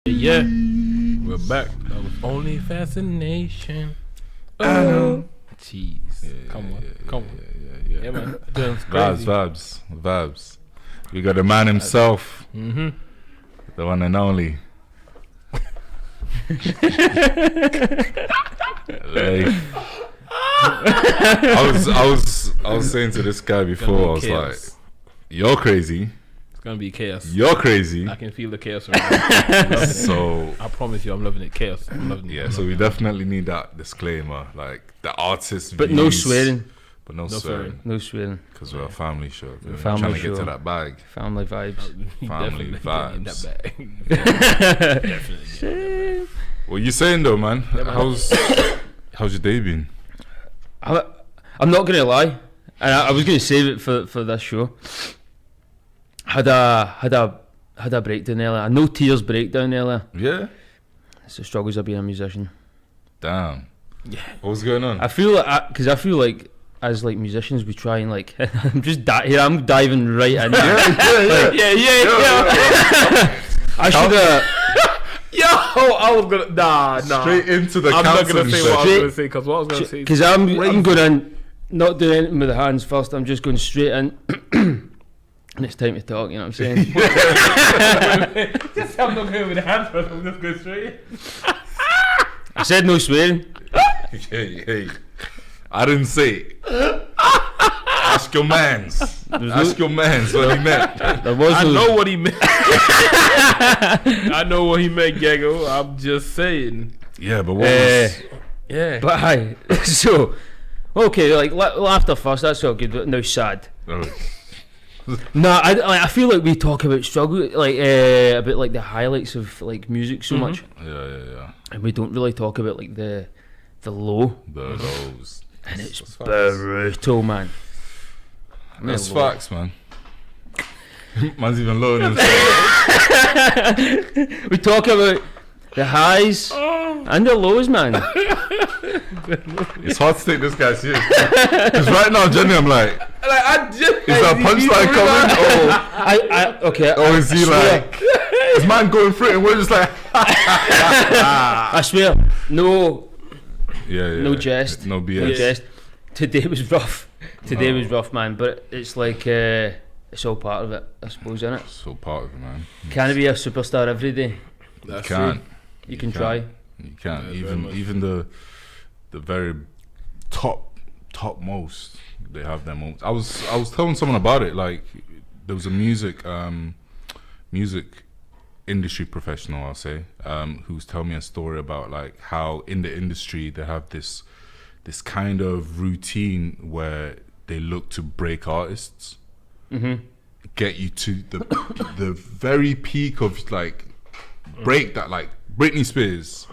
Yeah, we're back. That was only fascination. Oh, jeez. Come on. Yeah, man. Vibes. We got the man himself, the one and only. Leif. I was saying to this guy before, I was like, "You're crazy. It's gonna be chaos. You're crazy." I can feel the chaos right now. So I promise you, I'm loving it. Chaos. I'm loving it. yeah, so we definitely need that disclaimer, like the artist, but views, no swearing. But no swearing. No swearing. Because we're a family show. We're family trying to show. get to that bag. Family vibes. Family vibes. Definitely. What you saying though, man? Yeah, man. How's your day been? I'm not gonna lie, and I was gonna save it for this show. Had a breakdown earlier. A no tears breakdown earlier. Yeah. It's the struggles of being a musician. Damn. Yeah. What was going on? I feel like as like musicians we try and like I'm diving right in. Yeah. I should have. I was gonna nah. Straight into the I'm not gonna say what I was Straight- gonna say because what I was gonna say. Because I'm going in, not doing anything with the hands first. I'm just going straight in, and it's time to talk. You know what I'm saying? Just I'm not going with the hands first. I'm just going straight. I said no swearing. Hey. I didn't say it. Ask your mans. Ask your mans what he meant. I know what he meant. I know what he meant, Gago. I'm just saying. Yeah, but what was... Yeah. But hi, so okay, like laughter first. That's all good. But now sad. Oh. No, I feel like we talk about struggle, like about like the highlights of like music so much, Yeah. and we don't really talk about like the low. The lows. And it's That's brutal, man. That's facts, man. Man's even lower than We talk about the highs and the lows, man. It's hard to take this guy serious. Because right now, genuinely, I'm like, is that punchline coming? Okay. Or is he like, is man going through it and we're just like, I swear, no jest. No BS. No jest. Today was rough. Was rough, man. But it's like it's all part of it, I suppose, isn't it? So part of it, man. Can't be a superstar every day. That's You can't. true. You can try. You can't. Yeah, even the very topmost, they have their moments. I was telling someone about it. Like there was a music industry professional, I'll say, who was telling me a story about like how in the industry they have this kind of routine where they look to break artists, get you to the very peak of like break that, like Britney Spears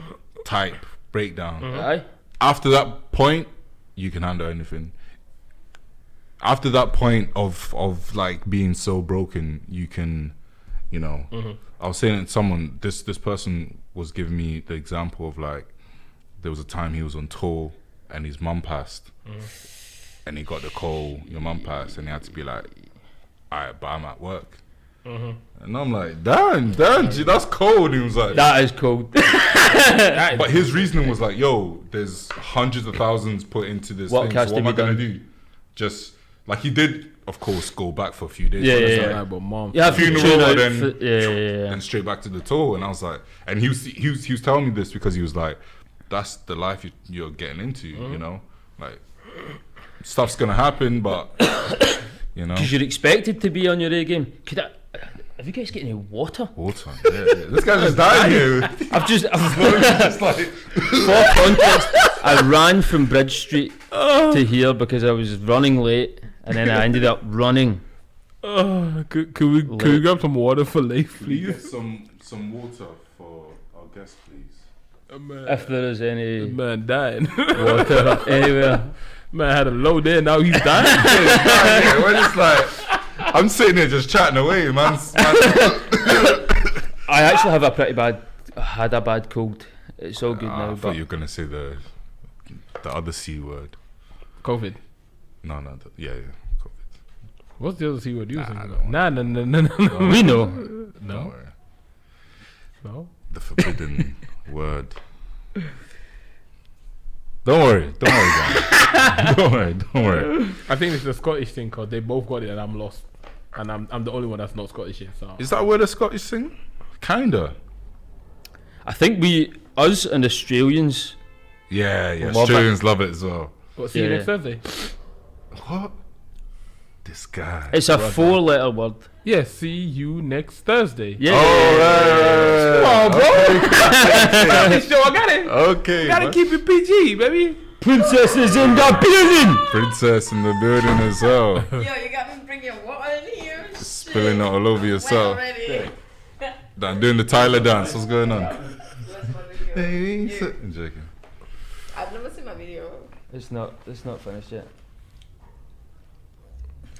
type breakdown. Aye. After that point, you can handle anything. After that point of like being so broken, you can, you know. I was saying to someone, this person was giving me the example of like there was a time he was on tour and his mum passed, and he got the call, your mum passed, and he had to be like, alright, but I'm at work. And I'm like, damn, G, that's cold. He was like, That is cold. but his reasoning was like, yo, there's hundreds of thousands put into this What thing, has so to what am I be gonna done? do? Just like he did, of course, go back for a few days. Yeah, but it's yeah, like, Right, but mom. Yeah, funeral and then yeah. and straight back to the tour. And I was like, and he was telling me this because he was like, that's the life you're getting into, you know, like stuff's gonna happen, but you know, Because you're expected to be on your A game. Have you guys got any water? water. Yeah. This guy's just dying here. I've just like, for context, I ran from Bridge Street to here because I was running late, and then I ended up running. Could we grab some water for Leif, please? some water for our guest, please. If there is any Man dying. water anywhere. Man had a low there, now he's dying. Yeah, we're just like, I'm sitting here just chatting away, man. I actually have had a bad cold. It's all good I now. thought But you were gonna say the other C word. COVID. No, yeah, COVID. What's the other C word you were saying? I don't No. we know. Don't No. worry. No. The forbidden word. Don't worry, guys. Don't worry. I think it's a Scottish thing because they both got it and I'm lost. And I'm the only one that's not Scottish here. So Is that where the Scottish thing? Kinda. I think us and Australians. Yeah. Love Australians love it as well. What, see you Yeah. next Thursday? What? This guy. It's a 4-letter word. Yeah, see you next Thursday. Yeah. Oh, right. Come on, bro. Got this show, I got it. Okay. Gotta man. keep it PG, baby. Princess is in the building. Princess in the building as well. Yo, you got me bringing water in here. Spilling it all over yourself. Already. I'm doing the Tyler dance. What's going on? What's my video? I'm joking. I've never seen my video. It's not finished yet.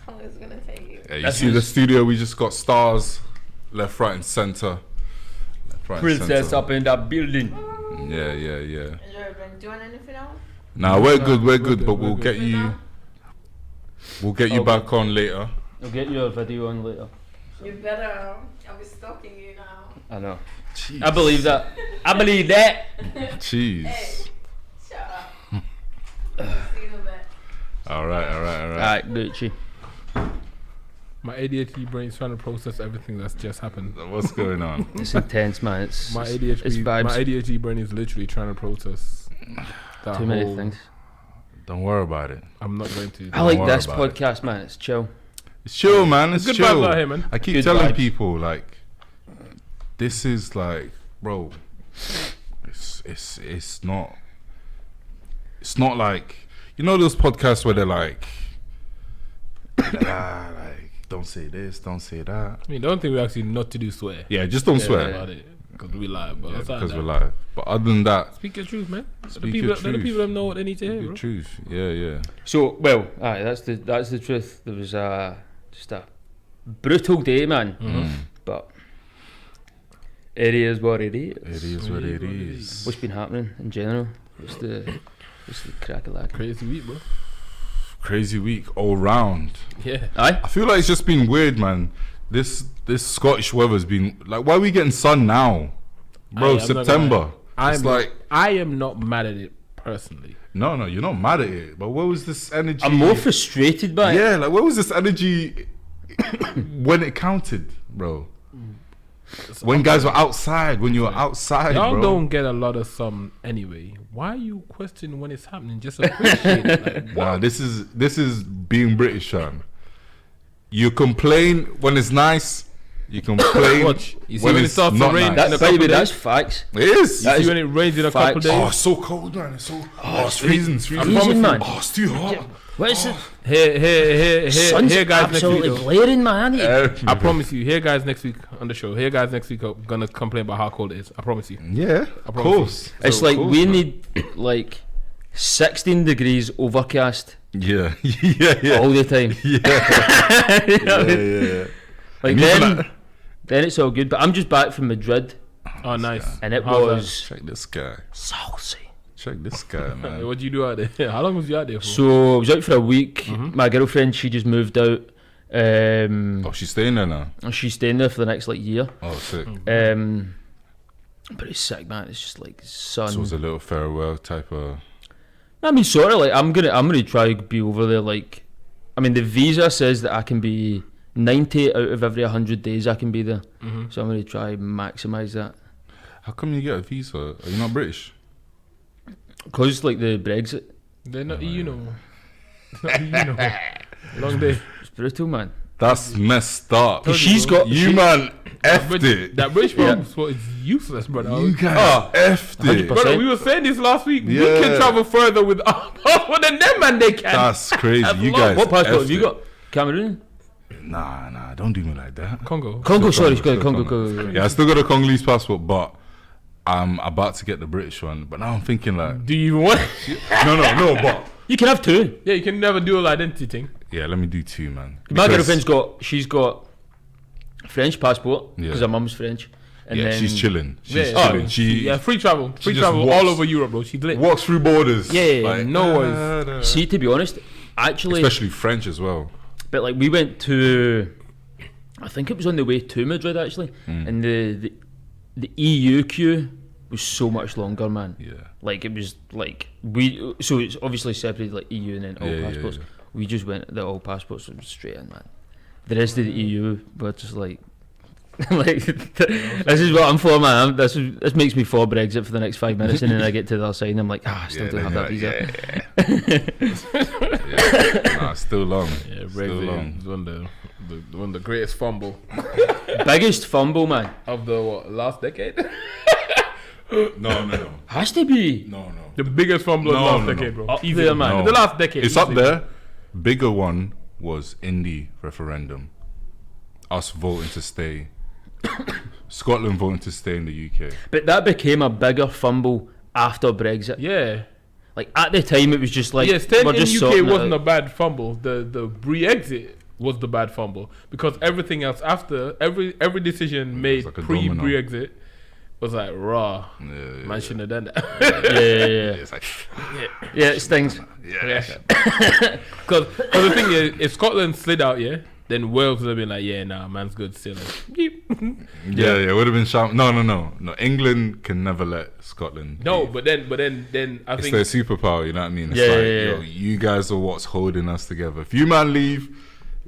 How long is it gonna take you? Yeah, you That's see the just- studio, we just got stars left, right, and center. Left, right, and Princess center. up in the building. Yeah. Has you been doing anything else? Nah, we're No, good, we're but good, we'll we're get good. you. We'll get you Okay. back on later. I'll get your video on later. You better. I'll be stalking you now. I know. Jeez. I believe that. I believe that. Jeez. Hey, shut up. See you in a bit. All right. Alright, Gucci. My ADHD brain's trying to process everything that's just happened. What's going on? It's intense, man. It's My it's ADHD, vibes. my ADHD brain is literally trying to process that Too many whole- things. Don't worry about it. I'm not going to. I like worry this about it. podcast, man. It's chill. It's chill, man. It's Good chill. vibes out here, man. I keep Good telling vibes. people like, this is like, bro. It's not. It's not like, you know those podcasts where they're like, like, don't say this, don't say that. I mean, the only thing we actually not to do is swear. Yeah, just don't swear. About it because we lie. But Yeah, outside because that, we're live. But other than that, speak your truth, man. Let Speak the your people, let the truth. people them know what they need to hear, the bro. truth. Yeah. So, well, aye, that's the truth. There was just a brutal day, man. But it is what it is. It is what it is. What's been happening in general? What's the crack of that? Crazy week, bro. Crazy week all round. Yeah. Aye. I feel like it's just been weird, man. This Scottish weather's been like, why are we getting sun now, bro? Aye, I'm not gonna September. lie. It's like, I am not mad at it personally. no, you're not mad at it, but where was this energy? I'm more frustrated by it. Yeah, like where was this energy when it counted, bro? When guys were outside, when you were outside, Y'all bro. don't get a lot of sun anyway. Why are you questioning when it's happening? Just appreciate it. Like, Nah, this is being British, Sean. You complain when it's nice. You complain Watch. You see when when it it's starts to not rain, nice. in a By the way, couple that's days. facts. It is. That See is when it rains in a couple facts. days. Oh, it's so cold, man. It's so. Oh, it's freezing. It's freezing. Freezing, man. Oh, it's too hot. What is it? Here, guys, next week. absolutely Though. blaring, man. Ain't it? I promise you. Here, guys, next week on the show. Here, guys, next week are gonna complain about how cold it is. I promise you. Yeah, of promise course. It's So like cold, we man. need like 16 degrees overcast Yeah, yeah. all the time. Yeah, You know what I mean? yeah. Like And even then it's all good. But I'm just back from Madrid, Oh, nice. and it How's that? was Check this guy. saucy. Check this guy, Hey, man. what did you do out there? How long was you out there for? So I was out for a week. My girlfriend, she just moved out. Oh, she's staying there now. And she's staying there for the next like year. Oh, sick. But it's sick, man. It's just like sun. So it was a little farewell type of. I mean, sort of like I'm gonna try to be over there. Like, I mean, the visa says that I can be 90 out of every 100 days. I can be there. So I'm gonna try and maximise that. How come you get a visa? Are you not British? Cause like the Brexit, They're not EU no more. Not EU no more. Long day. it's brutal, man. That's messed up. Cause she's got You man effed it. That British passport is useless, brother. You guys effed it. 100%. Brother, we were saying this last week. We Yeah. can travel further with our passport than them, man. They can. That's crazy. That's You long. guys. What passport effed have you it. got? Cameroon? Nah, don't do me like that. Congo. Congo, sorry, Still Congo. Yeah, I still got a Congolese passport, but I'm about to get the British one. But now I'm thinking like, Do you want it? no, but You can have two. Yeah, you can never dual identity thing. yeah, let me do two, man. My Because- girlfriend's she's got French passport because Yeah. her mum's French. And yeah, then she's chilling. She's Yeah. chilling. She Yeah, free travel. Free just travel walks- all over Europe, bro. She's lit. walks through borders. Yeah, no worries. See, to be honest, actually, Especially French as well. but like we went to, I think it was on the way to Madrid actually, and the EU queue was so much longer, man. Yeah. Like it was like so it's obviously separated like EU and then all passports. We just went the all passports and straight in, man. The rest of the EU were just like like this is what I'm for, man. This makes me for Brexit for the next 5 minutes, and then I get to the other side and I'm like, I still don't have that visa. Nah, still long. Yeah, Still Brexit long. is one of the greatest fumble Biggest fumble, man. of the last decade. No. Has to be No. The biggest fumble of the last No. decade, bro. up Easy. there, man. No. The last decade. It's up easy. there. Bigger one was Indie referendum. Us voting to stay. Scotland voting to stay in the UK. But that became a bigger fumble after Brexit. Yeah. Like at the time, it was just like Yeah, staying we're in just UK sorting it wasn't a out. bad fumble. The Brexit was the bad fumble because everything else after every decision made like a pre domino. Brexit was like raw. Yeah, Man shouldn't have done that. Yeah. It's like, Yeah, it stings. Because the thing is, if Scotland slid out, then Wales would have been like, yeah, nah, man's good still. yeah, it would have been sharp. No. England can never let Scotland. No, leave. but then I It's think their superpower. You know what I mean? It's Yeah, like, yeah. yo, you guys are what's holding us together. If you man leave,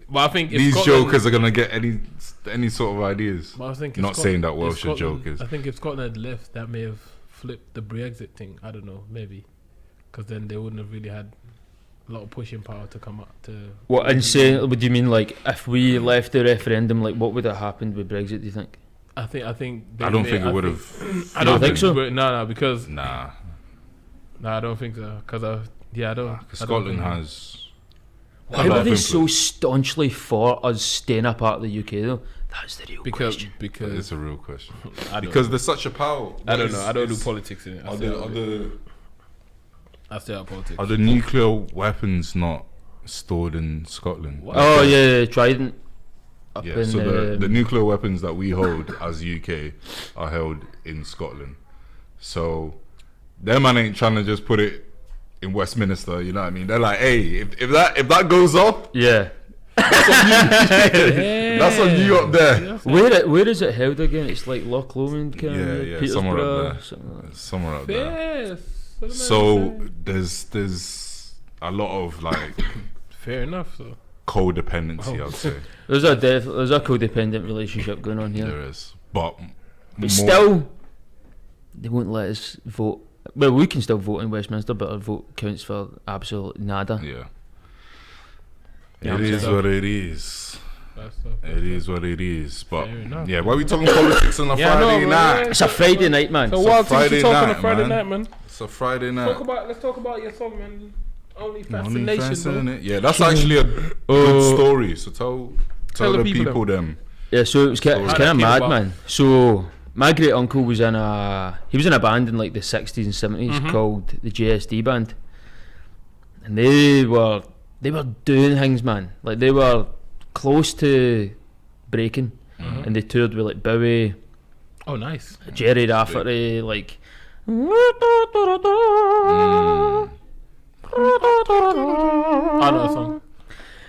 But I think if these Scotland- jokers are gonna get any sort of ideas. But I think if Not Scot- saying that if Welsh are Scotland- jokers. I think if Scotland had left, that may have flipped the Brexit thing. I don't know, maybe, because then they wouldn't have really had a lot of pushing power to come up to. What insane? What do you mean? Like if we left the referendum, like what would have happened with Brexit? Do you think? I think. I don't think it would have. I don't think so? No, because Nah, I don't think so. Because I don't. Scotland has. Why were they so staunchly for us staying a part of the UK though? That's the real question. Because It's a real question. I don't Because know. there's such a power. I don't know. I don't do politics in it. Are I stay out of politics. the nuclear weapons not stored in Scotland? What? Oh yeah, Trident. Up Yeah, in, so the nuclear weapons that we hold as UK are held in Scotland. So their man ain't trying to just put it in Westminster, you know what I mean? They're like, hey, if that goes off, yeah. that's on you up there. Where is it held again? It's like Loch Lomond, kind of Yeah, somewhere up there. something like that. Somewhere up there. Yes. So there's a lot of like Fair enough. So codependency, I'd say. There's a codependent relationship going on here. There is. But Still, they won't let us vote. Well, we can still vote in Westminster, but our vote counts for absolute nada. yeah. Yeah, It is so- what it is. that's It is what it is. But Fair enough. yeah, why are we talking politics on a Yeah, I know, Friday man. night? It's a Friday night, man. So It's a wild thing Friday to talk on a night, Friday man. night, man. It's a Friday night. Let's talk about your song, man. Only Only fascination, fans, bro. innit? Yeah, that's actually a good story. So tell the people them. Yeah, so it's kind How of that came mad, about. man. So my great uncle was in a band in like the 60s and 70s called the JSD band, and they were doing things, man. Like they were close to breaking, and they toured with like Bowie, Oh, nice. Jerry Rafferty, like. I know a song.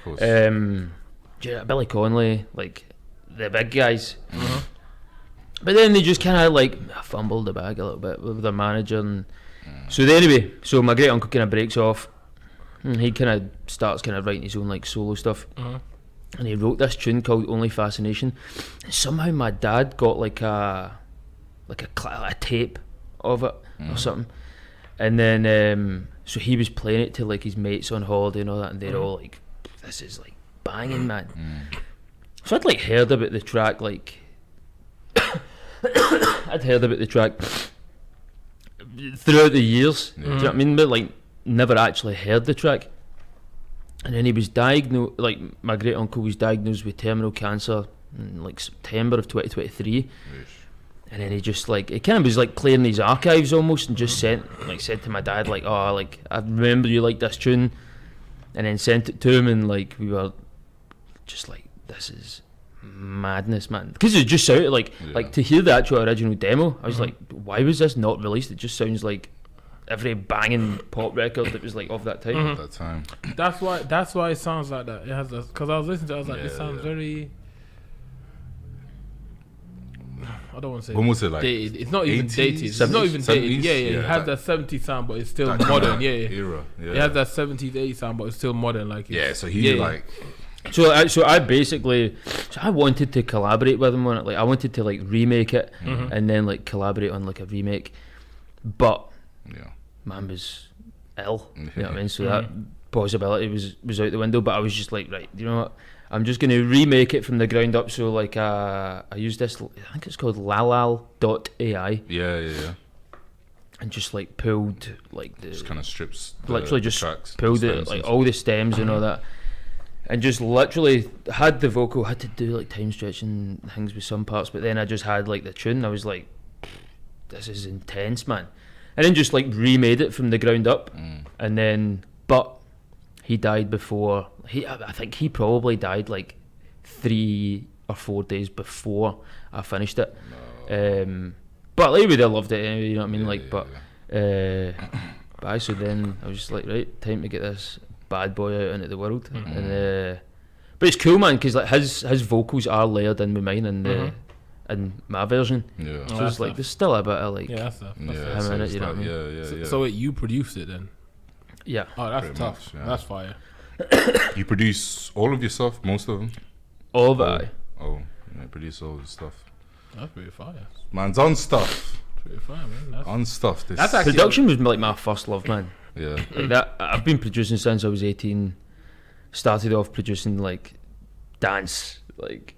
Of course. Billy Connolly, like the big guys. But then they just kind of like fumbled the bag a little bit with their manager, and so anyway, so my great uncle kind of breaks off, and he kind of starts kind of writing his own like solo stuff, and he wrote this tune called "Only Fascination." And somehow my dad got like a tape of it or something, and then so he was playing it to like his mates on holiday and all that, and they're all like, "This is like banging, man." So I'd like heard about the track, like I'd heard about the track throughout the years. Do you know what I mean? But like never actually heard the track. And then he was diagnosed, like my great uncle was diagnosed with terminal cancer in like September of 2023. And then he just like, it kind of was like clearing his archives almost, and just said to my dad like, "Oh, like I remember you liked this tune," and then sent it to him, and like we were just like, "This is madness, man," because it just sounded like to hear the actual original demo, I was like, why was this not released? It just sounds like every banging pop record that was like of that time. At that time. That's why it sounds like that. It has because I was listening to it, I was like, this sounds very. I don't want to say When was it, like, dated. It's not even 80s? dated. It's not even 70s? dated. Yeah, Yeah, it has that- that 70s sound, but it's still that modern. kinda Yeah, era. Yeah. it has that 70s, 80s sound, but it's still modern. Like Yeah, it's- so he yeah. like So I basically, I wanted to collaborate with him on it. Like I wanted to like remake it and then like collaborate on like a remake, but yeah. man was ill. You know what I mean? So that possibility was out the window. But I was just like, right, you know what? I'm just gonna remake it from the ground up. So like I used this. I think it's called lalal.ai, Yeah. and just like pulled like the Just kind of strips. literally the just tracks, pulled stems it and like stuff. all the stems and all that, and just literally had the vocal, had to do like time stretching things with some parts, but then I just had like the tune. I was like, this is intense, man, and then just like remade it from the ground up, and then but he died before I think he probably died like 3 or 4 days before I finished it. But like, he would have loved it anyway, you know what I mean? Yeah, Like, yeah, but so then I was just like, right, time to get this bad boy out into the world. And but it's cool, man, because like his vocals are layered in with mine and in my version. Yeah. So Oh, it's like that's there's still a bit of like Yeah, that's Yeah, him so in it, it's you know like- what I mean? yeah. So wait, you produced it then? yeah. Oh, that's Pretty tough. much, yeah. That's fire. You produce all of your stuff, most of them. All of it. aye. Oh, yeah, produce all the stuff. That's pretty fire. Man's on stuff. Pretty fire, man. That's On stuff. This. That's actually- Production was like my first love, man. Yeah. Like that, I've been producing since I was 18. Started off producing like dance, like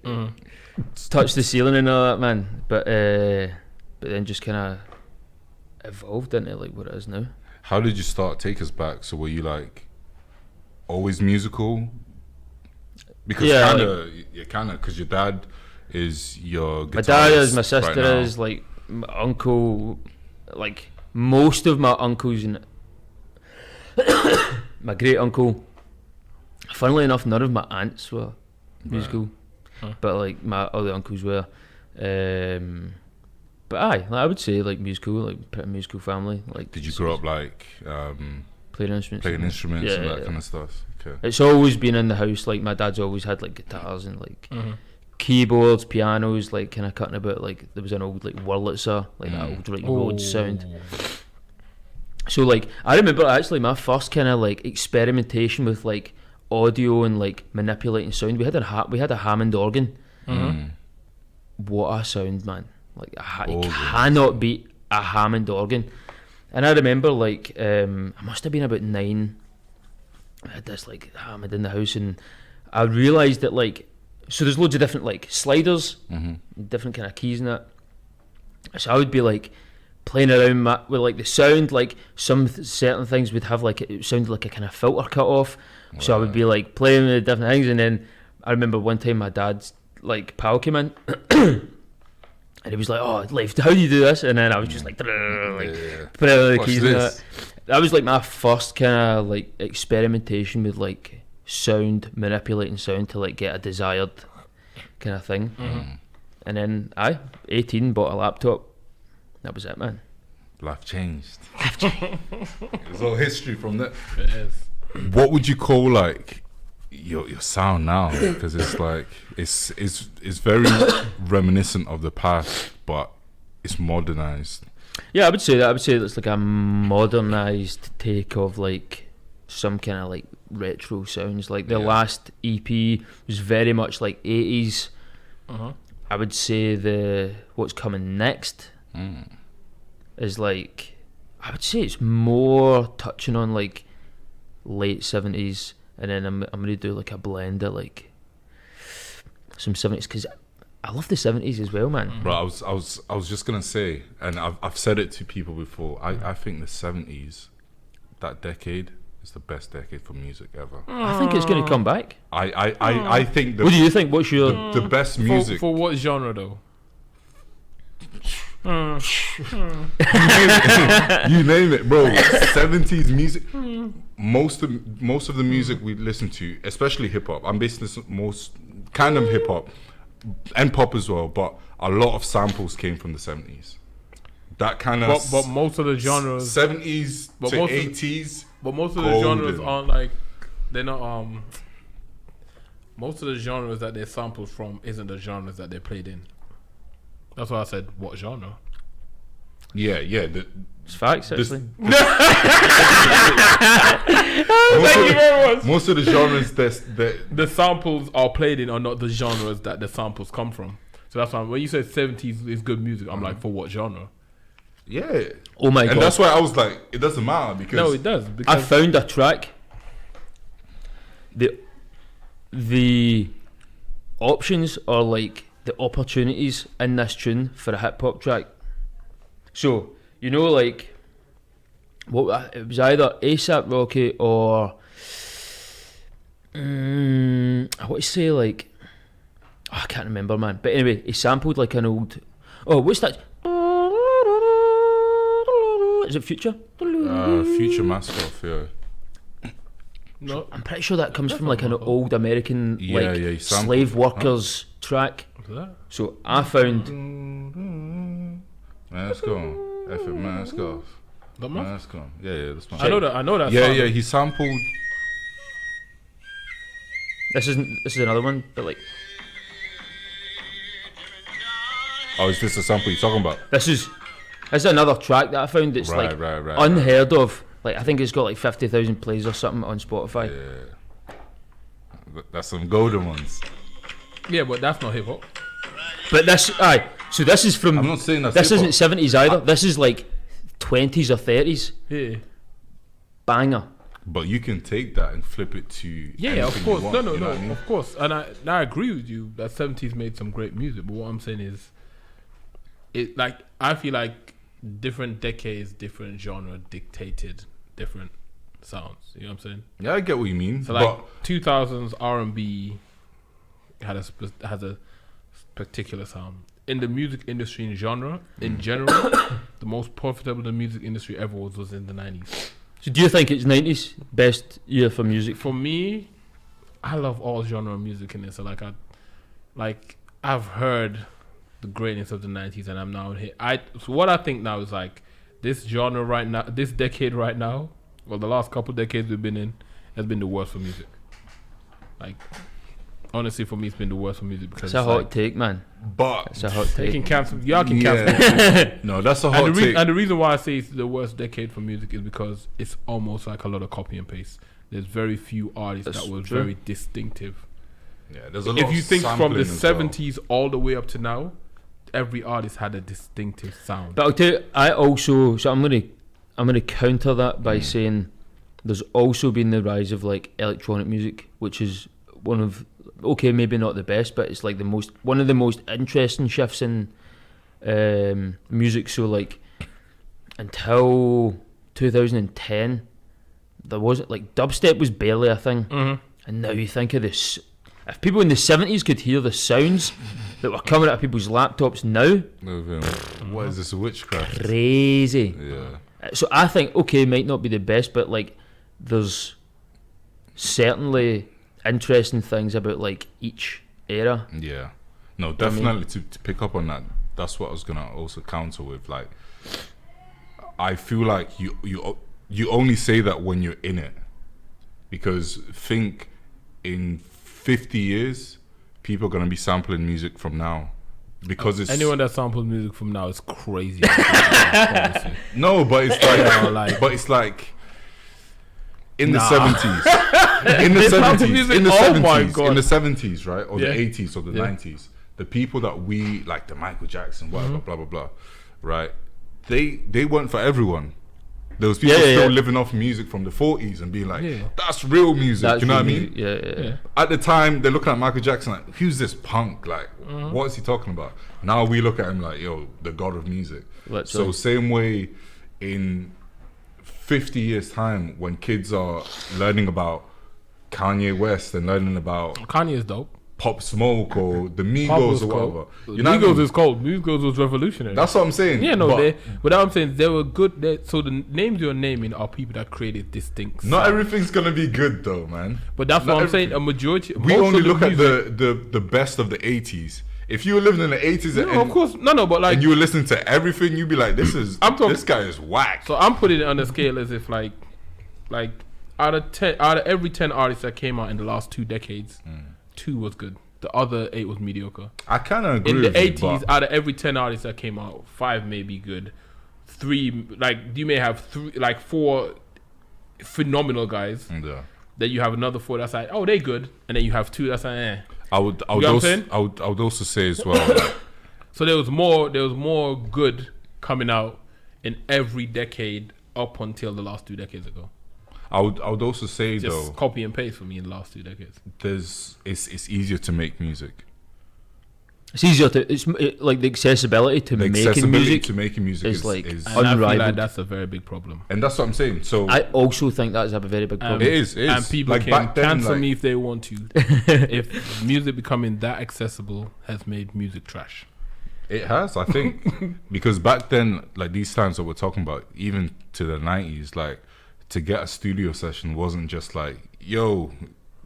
touch the ceiling and all that, man. But then just kind of evolved into like what it is now. How did you start? Take us back. So were you like always musical? Because Yeah, kind of, because your dad is your guitarist. My dad is, my sister right now. is, like my uncle, like most of my uncles and my great uncle. Funnily enough, none of my aunts were musical, but like my other uncles were. But like, I would say like musical, like pretty musical family. Like, Did you grow up like playing instruments? playing instruments and Yeah, that yeah. kind of stuff? Okay. It's always been in the house. Like my dad's always had like guitars and like keyboards, pianos, like kind of cutting about. Like there was an old like Wurlitzer, like that old like Rhodes sound. So like I remember actually my first kind of like experimentation with like audio and like manipulating sound. We had a Hammond organ. What a sound, man! Like you Organs. cannot beat a Hammond organ. And I remember like I must have been about 9. I had this like Hammond in the house, and I realised that like so there's loads of different like sliders, different kind of keys and that. So I would be like playing around with like the sound, like some certain things would have like it sounded like a kind of filter cut off. So I would be like playing with different things, and then I remember one time my dad's like pal came in. And he was like, "Oh, Leif, how do you do this?" And then I was just like, put out the Watch keys and this. that was like my first kind of like experimentation with like sound, manipulating sound to like get a desired kind of thing. And then 18, bought a laptop. That was it, man. Life changed. There's all history from that. It is. What would you call like your sound now? Because it's like it's very reminiscent of the past, but it's modernized. Yeah, I would say that. I would say that's like a modernized take of like some kind of like retro sounds. Like the last EP was very much like 80s. I would say what's coming next is like, I would say it's more touching on like late 70s, and then I'm gonna do like a blend of like some 70s, because I love the 70s as well, man. Bro, I was just gonna say, and I've said it to people before. I think the 70s, that decade, is the best decade for music ever. I think it's gonna come back. I think What do you think? What's your the best music. For what genre though? You name it, bro. 70s music. Most of the music we listen to, especially hip hop. I'm basing this most kind of hip hop and pop as well, but a lot of samples came from the 70s. That kind of But most of the genres, 70s But to most of- 80s. but most of the golden. genres aren't like, they're not most of the genres that they're sampled from isn't the genres that they're played in. That's why I said what genre. Yeah. It's facts, actually. Most of the genres The samples are played in are not the genres that the samples come from. So that's why when you say 70s is good music, I'm like, for what genre? yeah. Oh my god! And that's why I was like, it doesn't matter because No, it does. I Because found a track. The options are like the opportunities in this tune for a hip hop track. So you know, like, what it was either ASAP Rocky or I want to say like I can't remember, man. But anyway, he sampled like an old. Oh, what's that? Is it Future? Future Mask-Off, yeah. no, I'm pretty sure that comes from like an old American Yeah, he sampled slave it, workers track. what's that? So I found Mask on. F it, mask off. That man? Mask on. Yeah, that's my I know that. I know that. Yeah, sound. he sampled. this is another one, but like Oh, is this the sample you're talking about? this is another track that I found that's Right, like right. unheard of. Like I think it's got like 50,000 plays or something on Spotify. Yeah. That's some golden ones. Yeah, but that's not hip hop. But this, so this is from. I'm not saying that's this hip-hop. isn't 70s either. This is like 20s or 30s. Yeah. Banger. But you can take that and flip it to Yeah, of anything course. you want, No, you know what I mean? of course. And I agree with you that 70s made some great music. But what I'm saying is, it like I feel like different decades, different genre dictated different sounds. You know what I'm saying? Yeah, I get what you mean. So like but 2000s R&B has a particular sound. In the music industry in genre, in general, the most profitable the music industry ever was in the 90s. So do you think it's 90s best year for music? For me, I love all genre of music in it. So I've heard the greatness of the 90s and I'm now here. So what I think now is like this genre right now, this decade right now, well the last couple decades we've been in has been the worst for music. Like honestly for me it's been the worst for music because It's a hot take, man. but It's a hot they can take. cancel. Y'all can cancel. yeah. No, that's a hot take. And the reason why I say it's the worst decade for music is because it's almost like a lot of copy and paste. There's very few artists That's that were true. very distinctive. Yeah, there's a lot If you of think from the sampling as well. 70s all the way up to now, every artist had a distinctive sound. But I'll tell you, I'm gonna counter that by saying there's also been the rise of like electronic music, which is one of maybe not the best, but it's like one of the most interesting shifts in music. So like until 2010, there wasn't like dubstep was barely a thing, and now you think of this. If people in the 70s could hear the sounds that were coming out of people's laptops now, What is this, witchcraft? crazy. Yeah. So I think might not be the best, but like there's certainly interesting things about like each era. Yeah. No, definitely to pick up on that, that's what I was gonna also counter with. Like I feel like you only say that when you're in it. Because think in 50 years people are gonna be sampling music from now. Because it's Anyone that samples music from now is crazy. Honestly. no, but it's like, but it's like in the 70s, in the They sample 70s, music- in the oh my 70s, God. in the 70s, right, or Yeah. the 80s or the Yeah. 90s, the people that we like, the Michael Jackson, whatever, blah blah blah, right? They weren't for everyone. There was people still living off music from the 40s and being like, that's real music. That's you know what I the mean? music, yeah. At the time, they're looking at Michael Jackson like, who's this punk? Like, what is he talking about? Now we look at him like, yo, the god of music. Literally. So same way in 50 years' time, when kids are learning about Kanye West and learning about Kanye is dope. Pop Smoke or the Pop Migos was or whatever. cold. You know what I Migos mean? is cold. Migos was revolutionary. That's what I'm saying. Yeah, no, but but I'm saying they were good. So the names you're naming are people that created distinct. not sound. everything's gonna be good though, man. But that's not what I'm saying. everything. A majority. We most only of the look at music- the best of the 80s. If you were living in the 80s No, of course, no, but like and you were listening to everything, you'd be like, this talking- guy is whack. So I'm putting it on the scale as if like out of every 10 artists that came out in the last 2 decades, 2 was good. The other 8 was mediocre. I kind of agree In the with you, 80s, but out of every 10 artists that came out, 5 may be good. 3, like, you may have 4 phenomenal guys. yeah. Then you have another 4 that's like, oh, they good. And then you have 2 that's like, eh. I would know what I'm saying? also say as well. Like, So there was more good coming out in every decade up until the last 2 decades ago. I would also say Just though, copy and paste for me in the last 2 decades. it's easier to make music. It's easier to. Like the accessibility to making music is like And I feel unrivaled. like that's a very big problem. and that's what I'm saying. So I also think that's a very big problem. it is. And people like can back then, cancel like, me if they want to. If music becoming that accessible has made music trash. It has, I think, because back then, like these times that we're talking about, even to the 90s, like to get a studio session wasn't just like, yo,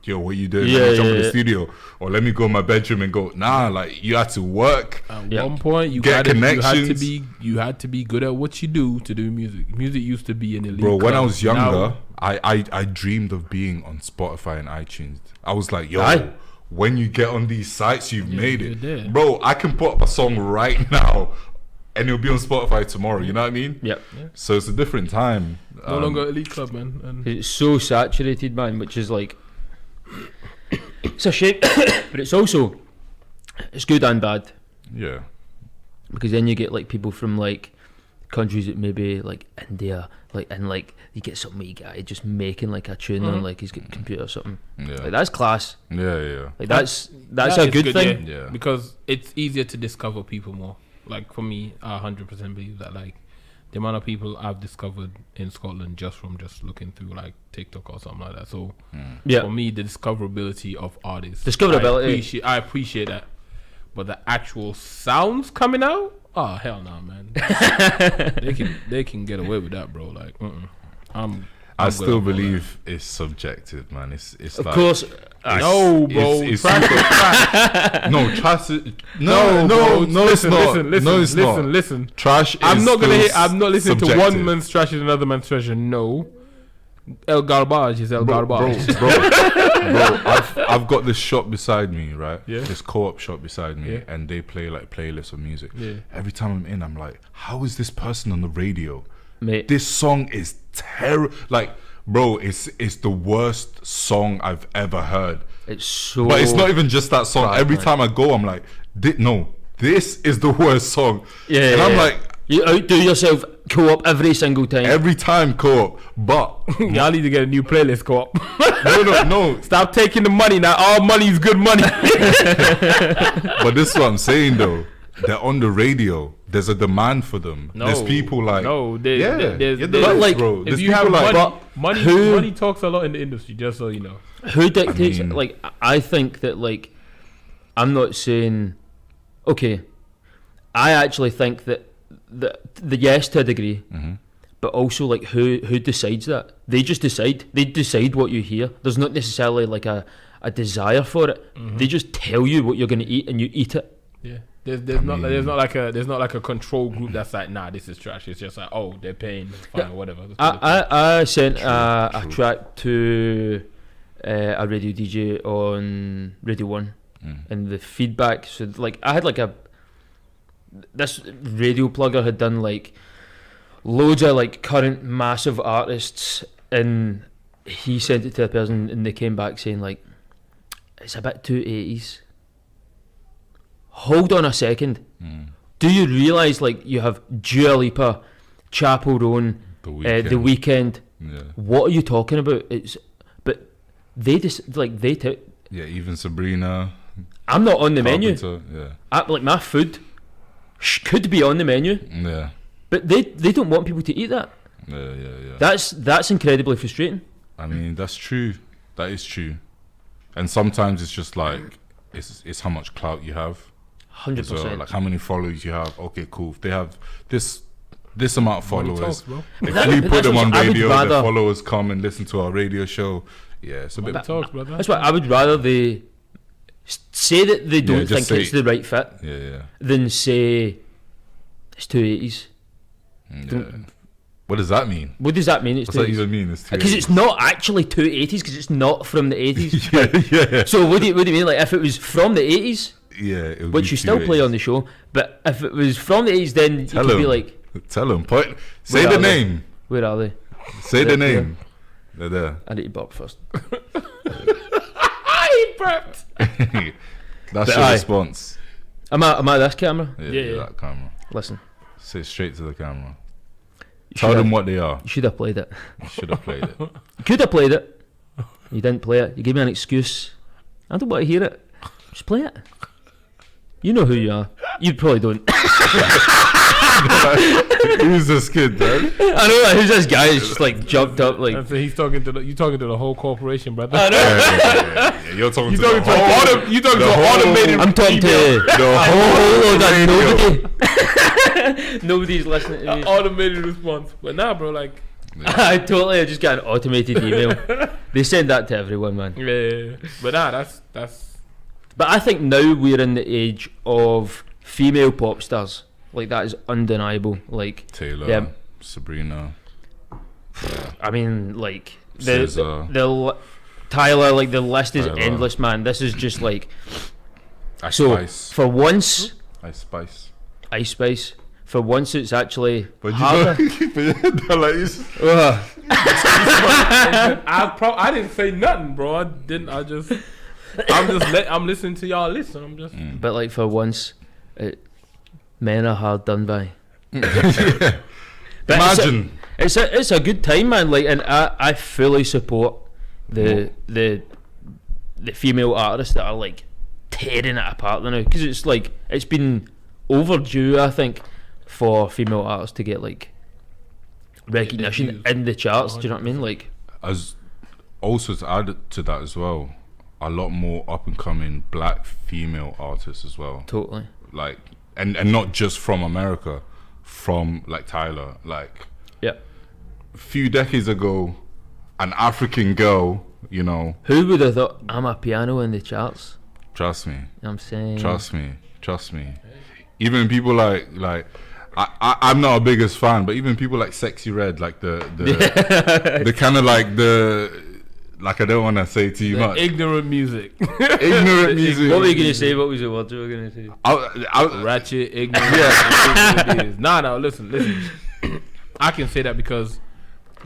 what you doing? Let me jump in the studio, or let me go in my bedroom and go. Nah, like you had to work. At one point, you Get had connections. you had to be good at what you do to do music. Music used to be an elite. Bro, when I club. was younger, Now, I dreamed of being on Spotify and iTunes. I was like, yo, Aye. when you get on these sites, you've made you're it. there. Bro, I can put up a song right now and it'll be on Spotify tomorrow. You know what I mean? Yep. So it's a different time. no longer elite club, man. And It's so saturated, man, which is like it's a shame, but it's also it's good and bad Yeah. because then you get like people from like countries that maybe like India, like and like you get some wee guy just making like a tune on like his computer or something. Yeah. Like that's class. Yeah. Like that's that a is good thing. Yeah. because it's easier to discover people more. Like for me, I 100% believe that like the amount of people I've discovered in Scotland just from just looking through like TikTok or something like that. So Yeah. for me, the discoverability of artists, Discoverability. I appreciate that. But the actual sounds coming out, oh hell no, man. they can get away with that, bro. Like, I I'm still good on all believe it's subjective, man. It's Of like, course, No, bro. It's Trash super- is trash. no, trash. No, bro. No, it's not. No, it's not. Listen. Trash. I'm not gonna. still I'm not listening to subjective. one man's trash is another man's treasure. No. El Garbage is El bro, Garbage. bro, I've got this shop beside me, right? Yeah. This co-op shop beside me, Yeah. and they play like playlists of music. Yeah. Every time I'm in, I'm like, how is this person on the radio? mate. This song is terrible. Like, bro, it's the worst song I've ever heard. It's so. But it's not even just that song. bad, Every man. time I go, I'm like, no, this is the worst song. Yeah, and I'm yeah. like, You outdo yourself co-op every single time. every time co-op, but Y'all need to get a new playlist co-op. no. Stop taking the money now. All money is good money. But this is what I'm saying though. They're on the radio. There's a demand for them. No, there's people like no, there's But, like, bro. If There's you have people like money, who- money talks a lot in the industry. Just so you know. Who dictates? I mean- Like, I think that like, I'm not saying. Okay, I actually think that the yes to a degree, but also like who decides that? They just decide. They decide what you hear. There's not necessarily like a desire for it. They just tell you what you're going to eat and you eat it. Yeah. There's not like a control group that's like, nah, this is trash. It's just like, oh, they're paying, fine, Yeah. whatever. Let's put it I sent a true. track to a radio DJ on Radio 1 and the feedback, so like I had like this radio plugger had done like loads of like current massive artists, and he sent it to a person and they came back saying like it's a bit too 80s. Hold on a second. Do you realise like you have Dua Lipa, Chappell Roan, The The Weeknd? Yeah. What are you talking about? But they just like Yeah, even Sabrina. I'm not on the menu. Carpenter, Like my food could be on the menu, Yeah. but they don't want people to eat that. Yeah. That's incredibly frustrating. I mean, that's true. That is true. And sometimes it's just like it's how much clout you have. 100%. So like how many followers you have. Okay, cool. If they have this amount of Money followers, talks, bro. if That- we but put that's them what on I would radio, rather- the followers come and listen to our radio show. Yeah, it's a bit. Money talks, brother. That's why I would rather they say that they don't just think it's say- the right fit Yeah. than say it's 280s. Yeah. What does that mean? What does that mean? It's What's that even mean? It's because it's not actually two 80s, because it's not from the 80s. yeah. So what do you mean? Like, if it was from the 80s, Yeah, it would which be you still 280s. play on the show, but if it was from the 80s, then Tell you could be him. like, Tell him. Say Where the are they? name. where are they? Say They're the name. They're there. I need to burp first. I burped. That's But your aye. response. Am I this camera? Yeah. That camera. Listen, Say straight to the camera. you Tell should them have- what they are. you should have played it. You should have played it. You could have played it. You didn't play it. You gave me an excuse. I don't want to hear it. Just play it. You know who you are. You probably don't. Who's this kid, man? I know, like, who's this guy? He's just like jumped up, like. And so he's talking to you talking to the whole corporation, brother. I know. Yeah. You're talking You to talking the to whole, you talking to the an whole- automated. I'm talking to the whole whole nobody. Nobody's listening to me. automated response. But nah, bro, like I just got an automated email. They send that to everyone, man. yeah. But nah, that's But I think now we're in the age of female pop stars. Like, that is undeniable. Like, Taylor, Yeah. Sabrina, I mean, like SZA. Tyler. Like, the list is Tyler. endless, man. This is just like Ice so. Spice. For once, Ice Spice. Ice Spice. For once, it's actually But you harder. know, like, Ugh. I didn't say nothing, bro. I'm listening to y'all listen. I'm just But like, for once, men are hard done by. But imagine. it's a good time, man. Like, and I fully support the female artists that are like tearing it apart now, because it's like it's been overdue, I think, for female artists to get like recognition views. in the charts. Do you know what I mean? Like, As also to add to that as well, a lot more up and coming black female artists as well. totally. Like, and not just from America, from like Tyler. Like, Yeah. a few decades ago, an African girl, you know, Who would have thought I'm a piano in the charts? trust me, You know what I'm saying. trust me. Even people like I'm not a biggest fan, but even people like Sexy Red, like the kind of like I don't want to say too much. ignorant music. Ignorant music. What were you gonna say? What was the word you were gonna say? Ratchet, ignorant. Yeah. It is. Nah, listen. I can say that because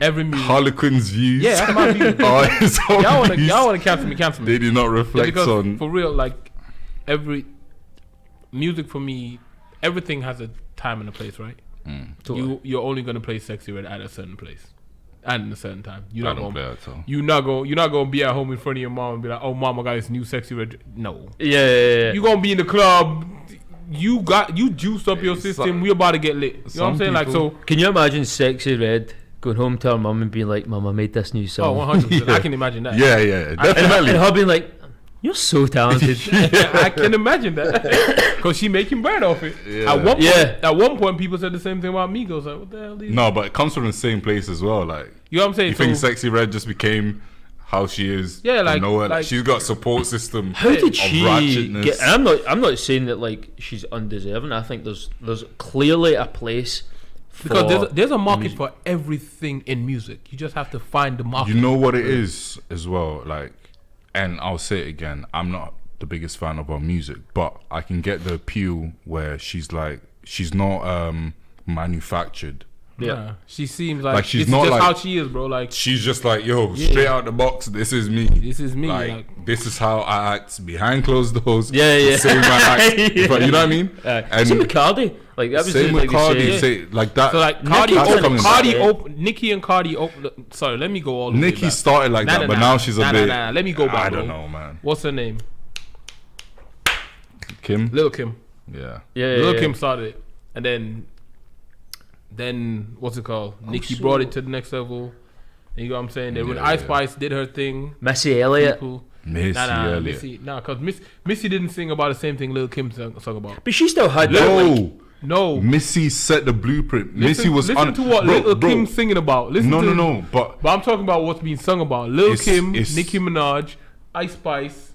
every music. Harlequin's views. Yeah, that's my view. are his own views. Y'all wanna cancel me. They do not Yeah, reflect because on. for real, like every music for me, everything has a time and a place, right? Totally. You're only gonna play Sexy Red at a certain place and a certain time. You're I not don't play gonna at all. you're not gonna be at home in front of your mom and be like, "Oh, mom, I got this new Sexy Red." No, Yeah. you gonna be in the club. You juiced up your system. We about to get lit. You know what I'm some saying? Like people- so. Can you imagine Sexy Red going home to her mum and being like, "Mum, I made this new Oh, song," 100%. Yeah. I can imagine that. Yeah, and definitely. her being like, "You're so talented." I can imagine that because she making bread off it. Yeah. At one point, people said the same thing about Migos. Like, what the hell? These? No, but it comes from the same place as well. Like, You know what I'm saying? you think Sexy Red just became how she is? Yeah, like- nowhere. like- She's got support system. How did of she ratchetness. get? And I'm not saying that like she's undeserving. I think there's clearly a place for because there's a market music. for everything in music. You just have to find the market. You know what it is as well. Like, and I'll say it again. I'm not the biggest fan of her music, but I can get the appeal where she's not manufactured. Yeah, she seems like she's it's not just like- how she is, bro. Like She's just like, yo, straight out the box. This is me. this is me. Like, this is how I act behind closed doors. Yeah. Same I act. But you know what I mean? And same with Cardi. Like that was Same with like Cardi. Say like that. so like Nicki and Cardi open. Sorry, let me go all the way Nicki back. started like that, but now she's a bit. Let me go back. I bro. don't know, man. What's her name? Kim. Lil Kim. Yeah. Lil Kim started it, and then what's it called? Nicki brought it to the next level. You know what I'm saying? Then when Yeah, Ice yeah. Spice did her thing, Missy Elliott. people. Missy Elliott. Missy, because Missy didn't sing about the same thing Lil Kim sung about. But she still had No, Missy set the blueprint. Missy was listen to what bro, Lil bro. Kim singing about. Listen No, to no, but But I'm talking about what's being sung about. Lil Kim, it's- Nicki Minaj, Ice Spice.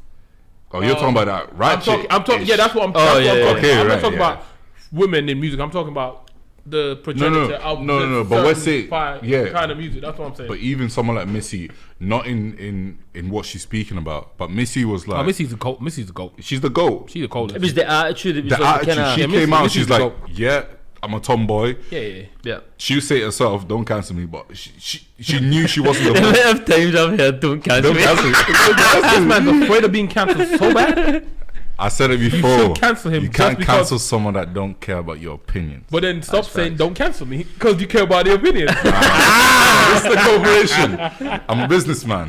oh, you're talking about that ratchet. I'm talking. Yeah, that's what I'm Oh, talking yeah, about. yeah. Okay, I'm right, not talking yeah. about women in music. I'm talking about the progenitor of no. But let's say, kind of music. That's what I'm saying. But even someone like Missy, not in what she's speaking about, but Missy was like, Missy's the goat. Missy's the goat. She's the goat. She's the coldest. It was the attitude. It was The like attitude. She Missy- came out. Missy's She's the like, goat. yeah, I'm a tomboy. Yeah. She'll say it herself, don't cancel me, but she knew she wasn't the The one. amount of times I've heard "Don't cancel Don't me." cancel me. This man's afraid of being cancelled so bad. I said it before. should cancel him You just can't because- cancel someone that don't care about your opinions. But then stop That's saying facts. don't cancel me because you care about the opinion. It's the corporation. I'm a businessman.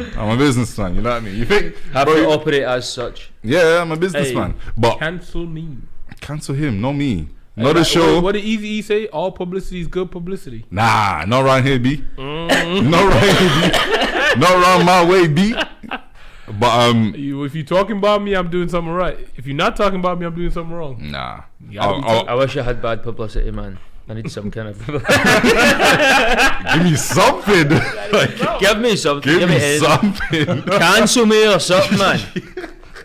You know what I mean? You think? Have bro, to operate as such. yeah, I'm a businessman. But Cancel me. cancel him, not me. Not Like, the show. What did Easy say? All publicity is good publicity. Nah, not around here, B. Not around here, B. Not around my way, B. But If you're talking about me, I'm doing something right. If you're not talking about me, I'm doing something wrong. nah. I wish I had bad publicity, man. I need some kind of. Give me something. Give me something. Give me anything. something. Cancel me or something, man.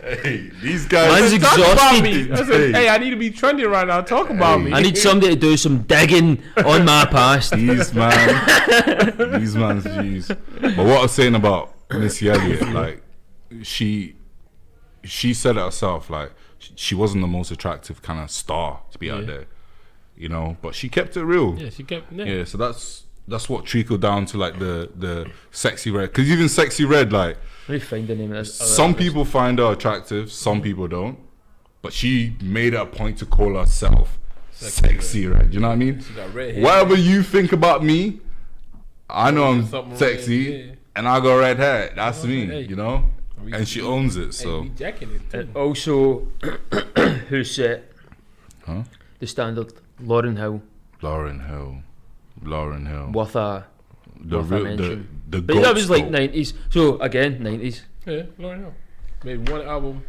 Hey, these guys. Man's Talk about me. exhausted. I said, hey, I need to be trending right now. Talk about me. I need somebody to do some digging on my past. These man's views. But what I was saying about Missy Elliott, like she said it herself, like she wasn't the most attractive kind of star to be out there, you know. But she kept it real. Yeah, she kept. Yeah, so that's what trickled down to like the Sexy Red, because even Sexy Red, like Let me find the name of this. some people find her attractive, some people don't. But she made it a point to call herself Sexy Red. You know what I mean? She got red hair. Whatever you think about me, I know I'm Something sexy, red, yeah. and I got red hair. That's me, hey. you know. And she owns it. Hey, So we jacking it too. Also, who set Huh? the standard? Lauryn Hill. Lauren Hill. Worth a mention. the But that goat was like scope. 90s. So again, 90s. Yeah, Lauryn Hill. Made one album.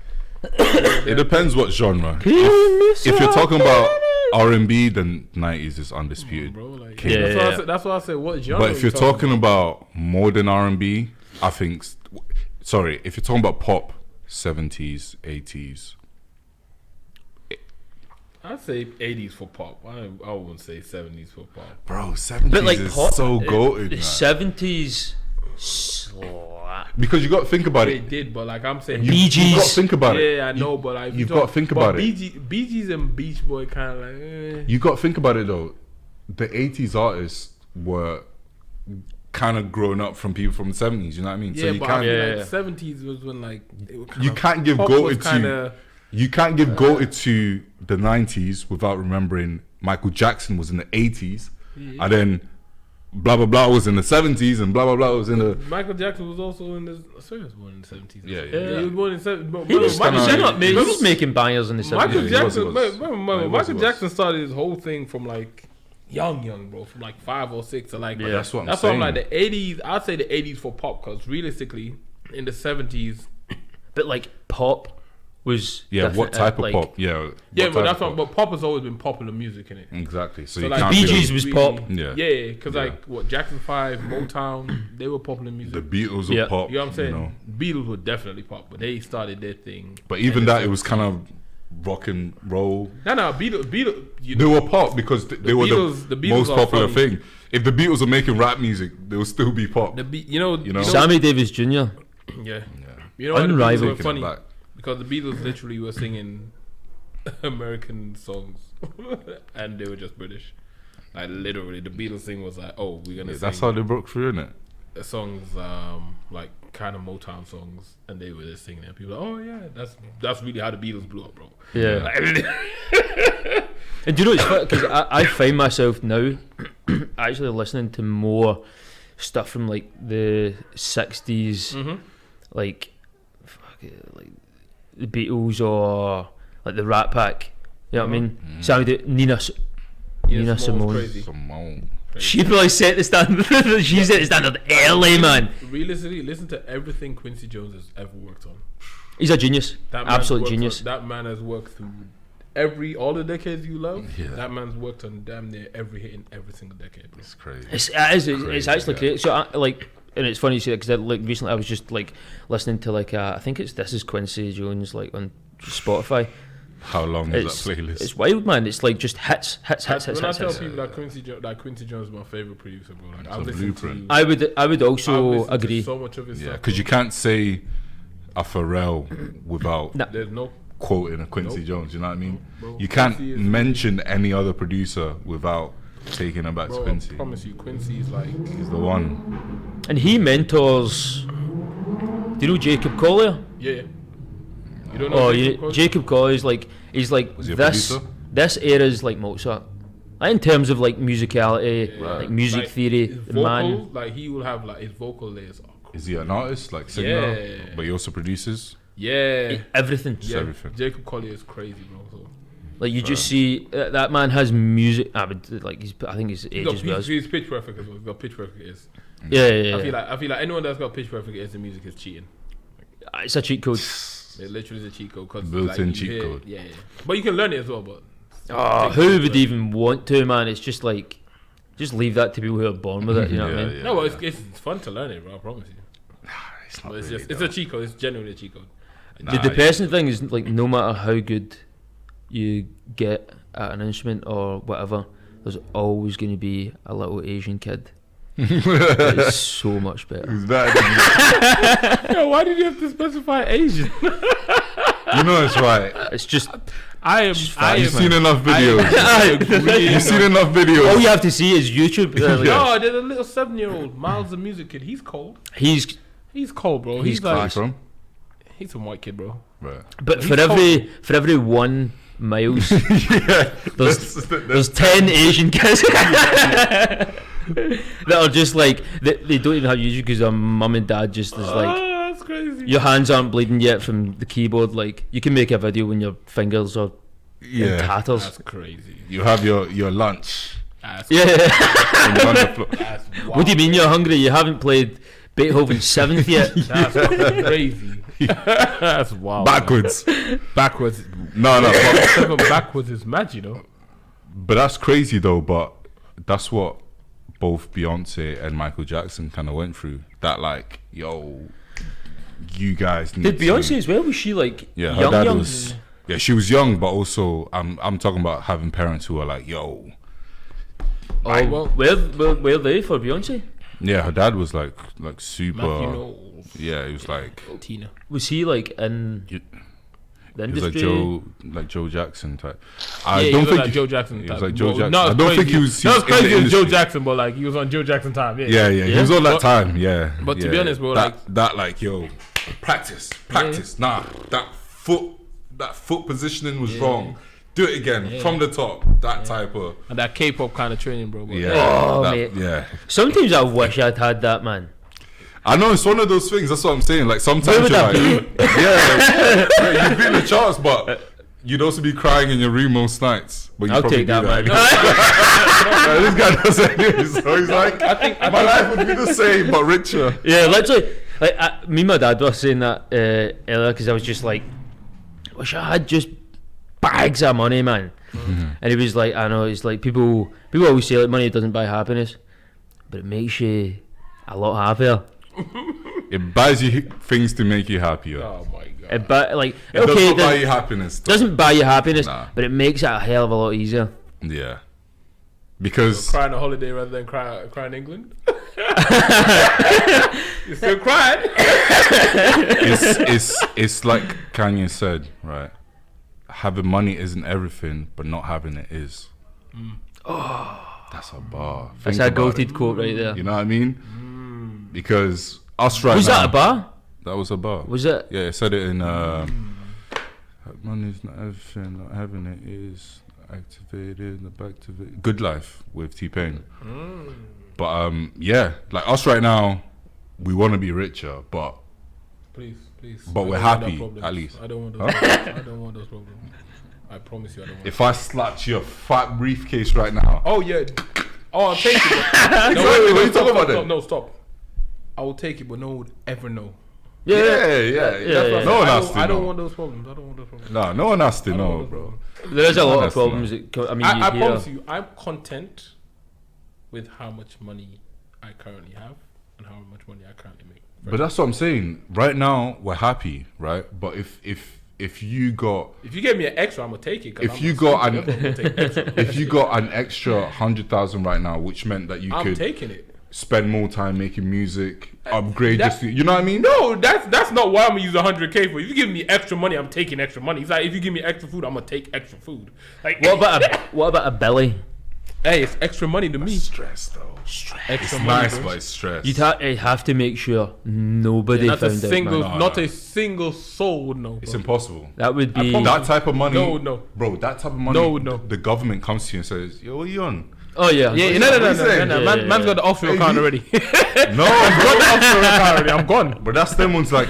It depends what genre. If you're talking about R&B, then 90s is undisputed. Bro, like, King. Yeah, that's why I said what genre. But if you're talking about modern R&B, I think. Sorry, if you're talking about pop, 70s, 80s. I'd say 80s for pop. I wouldn't say 70s for pop. Bro, 70s But like is pop, so goated, the man. 70s slap. Because you got to think about They it. did, but like I'm saying, Bee You've got to Gees. think about it. yeah, I know, but like You've got to think about it. Bee Gees and Beach Boy kind of like. You got to think about it though. The 80s artists were kind of grown up from people from the 70s. You know what I mean? Yeah, you but can't. I mean, Yeah, like 70s was when like it was You can't give pop was goated to. kinda- You can't give goated to the 90s without remembering Michael Jackson was in the 80s, and then blah blah blah was in the 70s, and blah blah blah was in the. Michael Jackson was also in the. Sorry, he was born in the 70s. Yeah. He was born in the 70s. He was Michael kinda- shut up, mate. He was making bangers in the 70s. Michael he Jackson, was. remember, He was. Michael Jackson started his whole thing from like young, bro, from like 5 or 6 to like. Yeah. That's what I'm That's saying. why I'm like the 80s. I'd say the 80s for pop, because realistically, in the 70s, But like pop was Yeah, what different, type of like, pop? Yeah, yeah, what but type that's of what. But pop has always been popular music in it. Exactly. So, So you like can't. Bee really- Gees was pop. Yeah. Yeah, because Yeah. like what Jackson 5, Motown, they were popular music. The Beatles Yeah. were pop. You know what I'm saying? You know? Beatles were definitely pop, but they started their thing. But even And that, it's it was kind of rock and roll. No, Beatles. You They were pop because they were Beatles- the the Beatles most are popular funny. thing. If the Beatles were making rap music, they would still be pop. you know, Sammy Davis Jr. yeah. You know why the Beatles Unrivaled. were funny? Like, Because the Beatles literally were singing American songs, and they were just British. Like literally, the Beatles thing was like, "Oh, we're gonna that's how sing they broke through, innit? songs, like kind of Motown songs," and they were just singing it. People, were like, "Oh yeah, that's really how the Beatles blew up, bro." Yeah. Like, And do you know it's funny? Because I find myself now actually listening to more stuff from like the 60s, like like the Beatles or like the Rat Pack. You know what I mean? Nina Simone's Simone. crazy. Simone. She probably set the standard. She set the standard early, man. Realistically, listen to everything Quincy Jones has ever worked on. He's a genius. That man's Absolute worked genius. on- that man has worked through all the decades you love. Yeah. That man's worked on damn near every hit in every single decade, bro. It's crazy. It's Crazy, actually yeah. crazy. So like, and it's funny you say that because like recently I was just like listening to like I think it's This Is Quincy Jones like on Spotify, How long is It's that playlist? it's wild, man. It's like just hits. When I hits. tell people that Quincy Jones is my favorite producer, bro, like I've a listened blueprint. to. I would I've also listened to agree. so much of his Yeah, stuff. because you can't say a Pharrell without Nah. There's no. quoting a Quincy Nope. Jones. You know what I mean? Bro, You can't Quincy is- mention any other producer without taking it back to Bro, I Quincy. promise you, Quincy is like. He's the one. And he mentors. Do you know Jacob Collier? Yeah. You don't know. Oh, Jacob Collier? Jacob Collier is like he's like Was he a this. producer? This era is like Mozart. Like in terms of like musicality, Yeah. like music Like, theory. his The vocals, man. like he will have like his vocal layers. Are cool. Is he an artist, like singer, Yeah. but he also produces? Yeah. Everything. Just Yeah. everything. Jacob Collier is crazy, bro. So. Like you just see that man has music. I would like I think his age as well. He's pitch perfect as well. He's got pitch perfect ears. Yeah. I feel like anyone that's got pitch perfect ears in music is cheating. It's a cheat code. It literally is a cheat code. Cause Built-in you cheat code. Yeah. But you can learn it as well. But Oh, who would even want to, man? It's just like, just leave that to people who are born with it. You know what I mean? Yeah. no, but it's fun to learn it, bro. I promise you. It's not But it's really, just it's though. a cheat code. It's genuinely a cheat code. Nah, The depressing thing is like, no matter how good you get at an instrument or whatever, there's always going to be a little Asian kid that is so much better. Is that Yo, why did you have to specify Asian? you know it's right. It's just You've seen enough videos. I agree. You've seen enough videos. all you have to see is YouTube. Like, Yo, there's a little 7-year-old Miles the Music Kid. He's cold. he's He's cold, bro. He's He's Where you like from? he's some white kid, bro. Right. but He's for every 1 Miles, Yeah. there's 10 Asian kids that are just like they don't even have YouTube because their mum and dad just is like, Oh, that's crazy. your hands aren't bleeding yet from the keyboard. Like you can make a video when your fingers are in Yeah. tatters. That's crazy. You have your lunch. That's Yeah. And you're on the floor. That's wild. What do you mean you're hungry? You haven't played Beethoven's 7th yet. That's crazy. That's wild. Backwards. Backwards. No, but, Seven backwards is mad, you know. but that's crazy though. But that's what both Beyonce and Michael Jackson kind of went through. That like, yo, you guys need Did to- Beyonce as well? Was she like Yeah, her young? dad young? was. Yeah, she was young, but also I'm talking about having parents who are like, yo. Oh, well, where they for Beyonce? Yeah, her dad was like super. Matthew Knowles. Yeah, he was like Tina. Was he like in You- the he was industry? like Joe Jackson type. Yeah, I he don't was think like Joe Jackson. he was type. like Joe Well, Jackson. not I as don't think crazy- he was. Not as in the crazy as Joe industry. Jackson, but like he was on Joe Jackson time. Yeah, he Yeah. was on that But- time. Yeah, but to yeah. be honest, bro, that like yo, practice. Nah, that foot positioning was wrong. Do it again from the top. That type of And that K-pop kind of training, bro. But yeah, Oh, that- mate. yeah. Sometimes I wish I'd had that, man. I know it's one of those things. That's what I'm saying. Like Where sometimes would you're that like, yeah, you'd be in the charts, but you'd also be crying in your room most nights. But you I'll probably take do that, man. Yeah, this guy does it anyway, so he's like, I think my life would be the same but richer. Yeah, literally. Like me and my dad were saying that earlier because I was just like, wish I had just bags of money, man. And he was like, I know, it's like people always say like money doesn't buy happiness, but it makes you a lot happier. It buys you things to make you happier. oh my god. It like It does okay, not buy it you happiness. though. doesn't buy you happiness, Nah. but it makes it a hell of a lot easier. Yeah, because Cry on a holiday rather than cry in England. You still crying? it's like Kanye said, right? Having money isn't everything, but not having it is. That's a bar. That's Think a about goated it. quote right there. You know what I mean? Because us right Was now. that a bar? That was a bar. Was it? Yeah, it said it in. Money's not everything, not having it is. Activated, activated. Good Life with T-Pain. But yeah, like us right now, we want to be richer, but Please. But I we're don't want happy, that problems. at least. I don't want those problems. I don't want those problems. I promise you I don't want if I slapped your fat briefcase right now, Oh yeah. Oh, I'll take it. But no, Exactly, what are you stop, talking about stop, then? No, stop. I will take it, but no one would ever know. yeah. yeah. No one I has don't, to I don't know. want those problems. I don't want those problems. No, no one has to I don't know, want those bro. problems. There is a lot of That's problems. I mean, I you hear. promise you, I'm content with how much money I currently have and how much money I currently make. But that's what I'm saying. Right now, we're happy, right? But if if you got If you give me an extra, I'm gonna take it. if you got an extra 100,000 right now, which meant that you I'm could taking it. spend more time making music, upgrade that- you know what I mean? No, that's not why I'm gonna use 100K for. If you give me extra money, I'm taking extra money. It's like if you give me extra food, I'm gonna take extra food. Like What about a Billy? Hey, it's extra money to me. Stress though. Extra It's money. nice, bro. but it's stress. You'd have to make sure nobody Not a found out. single, Man. not a single soul would know. It's bro. impossible. That would be. promise- That type of money, No. bro. That type of money, No. The government comes to you and says, "Yo, what are you on?" Oh yeah. Yeah, What no. you saying? Man, man's got the offshore Hey, account you- already. No, got the offshore account already. I'm gone. but that's them ones like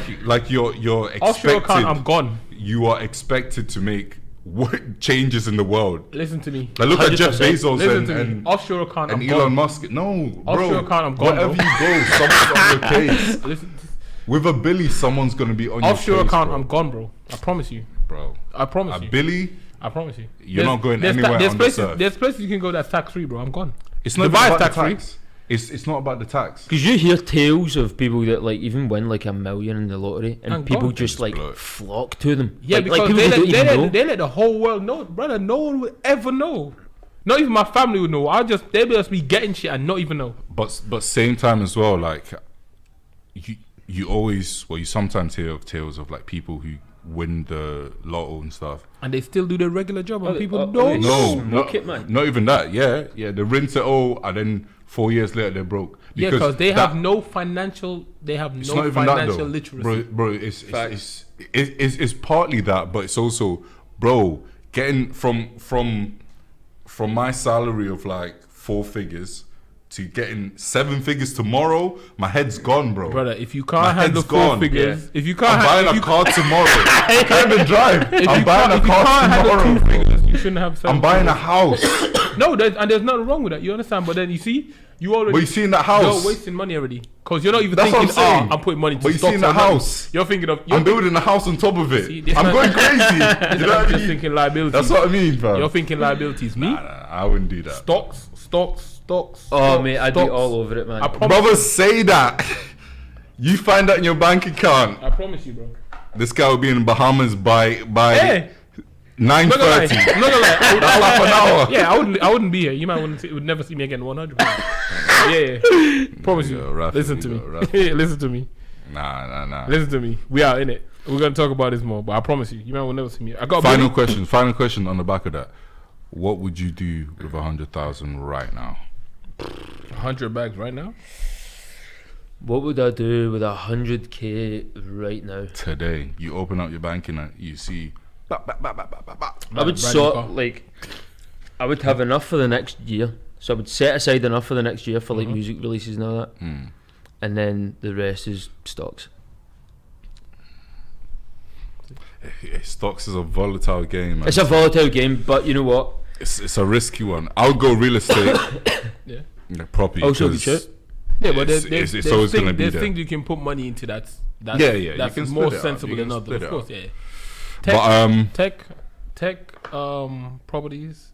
you're Offshore account, I'm expected. gone. You are expected to make what changes in the world. Listen to me. Like look at Jeff 100%. Bezos Listen to me. and Offshore account, I'm Elon gone. Musk. No, bro. Offshore account, I'm gone, Wherever bro. you go, someone's on your case. Listen, With a Billy, someone's gonna be on your offshore case, account, bro. I'm gone, bro. I promise you. Bro. I promise A you. Billy, I promise you. You're not going anywhere there's on places, this earth. There's places you can go that's tax free, bro. I'm gone. it's not Dubai is about the tax-free. tax. It's not about the tax. Because you hear tales of people that like even win like $1 million in the lottery, and And people go. just Just like blow it. flock to them. Yeah, like because people they who let, don't even know. they let the whole world know, brother. No one would ever know. Not even my family would know. They'd just be getting shit and not even know. But same time as well, like you sometimes hear of tales of like people who win the lotto and stuff. And they still do their regular job, and people oh, don't oh, know. Smoke it, man. Not even that. Yeah, they rinse it all, and then 4 years later they're broke. Yeah, because they that- have no financial. They have It's no not even that financial though, literacy. bro. It's partly that, but it's also, bro, getting from my salary of like 4 figures to getting 7 figures tomorrow. My head's gone, bro. Brother, if you My can't handle head's 4 gone. figures, if you can't, I'm buying a car tomorrow. I can't even drive. I'm buying a car tomorrow. handle 2 bro. figures, you shouldn't have. 7 I'm buying a figures. house. No, there's nothing wrong with that. You understand? But then you see, you already. But you see in that house. You're wasting money already because you're not even That's what thinking. I'm saying. I'm putting money. But To you stocks see in the or nothing. house. You're thinking of. I'm building a house on top of it. See, this I'm man- going crazy. This You know man what I just mean? thinking liabilities. That's what I mean, fam. You're thinking liabilities. Me, Nah, I wouldn't do that. stocks. Oh stocks, mate, I'd be stocks. all over it, man. I promise. Brothers say that. You find that in your bank account. I promise you, bro. This guy will be in Bahamas by Hey, 9:30. not gonna lie. I'm not gonna lie. I would- That's like an hour. Yeah, I wouldn't be here. You might would never see me again. 100. Yeah. Promise you. Yo, Rafi, Listen to yo, me. Rafi. Listen to me. Nah. Listen to me. We are in it. We're gonna talk about this more, but I promise you, you might will never see me. I got a Final buddy- question on the back of that. What would you do with 100,000 right now? 100 bags right now. What would I do with 100K right now? Today, you open up your banking and you see. I would Brand new sort car. like I would have enough for the next year, so I would set aside enough for the next year for like music releases and all that, and then the rest is stocks. Stocks is a volatile game, man. It's a volatile game, but you know what? It's a risky one. I would go real estate. Yeah. Property. Also, good 'cause shit. Yeah, but it's always gonna be there's there. things you can put money into that's Yeah, you that's can more split it up. sensible You than can others. split Of it course, up. yeah. But Tech properties.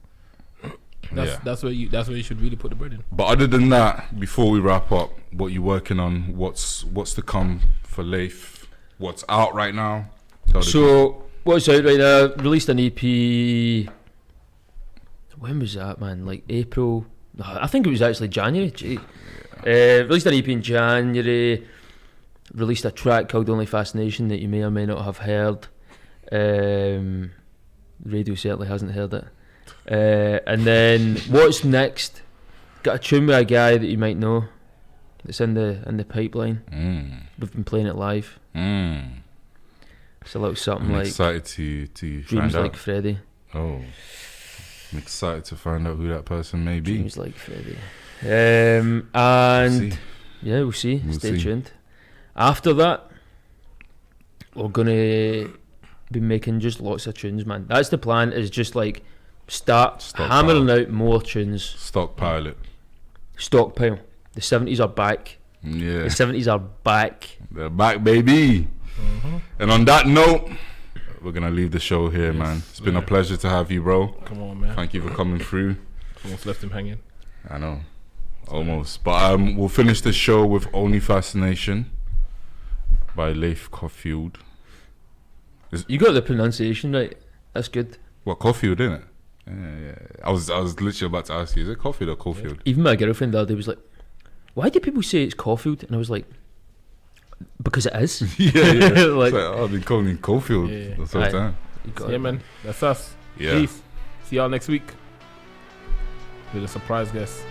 yeah. That's where you should really put the bread in. But other than that, before we wrap up, what you working on? What's to come for Leif? What's out right now? Tell the So what's out right now? Released an EP. When was that, man? Like April? No, I think it was actually January. Gee. Released an EP in January. Released a track called "Only Fascination" that you may or may not have heard. Radio certainly hasn't heard it. And then what's next? Got a tune with a guy that you might know. It's in the pipeline. We've been playing it live. It's a little something I'm like excited to Dreams find Like out. Freddy. Oh, I'm excited to find out who that person may be. Dreams Like Freddy. And See. yeah, we'll see. We'll Stay see. tuned. After that, we're gonna be making just lots of tunes, man. That's the plan. Is just like start Stockpile. hammering out more tunes. Stockpile it. Stockpile. The 70s are back. Yeah, The 70s are back. they're back, baby. And on that note, we're gonna leave the show here, man. It's been a pleasure to have you, bro. Come on, man. Thank you for coming through. Almost left him hanging. I know, almost. But we'll finish the show with "Only Fascination" by Leif Coffield. You got the pronunciation right. That's good. What, Coffield, innit? Yeah. I was literally about to ask you, is it Coffield or Coffield? Even my girlfriend the other day was like, "Why do people say it's Coffield?" And I was like, "Because it is." Yeah. Like, I've been calling him Coffield Yeah. the whole Aye. time. You got Yeah, it. man. That's us. Yeah. Peace. See y'all next week with a surprise guest.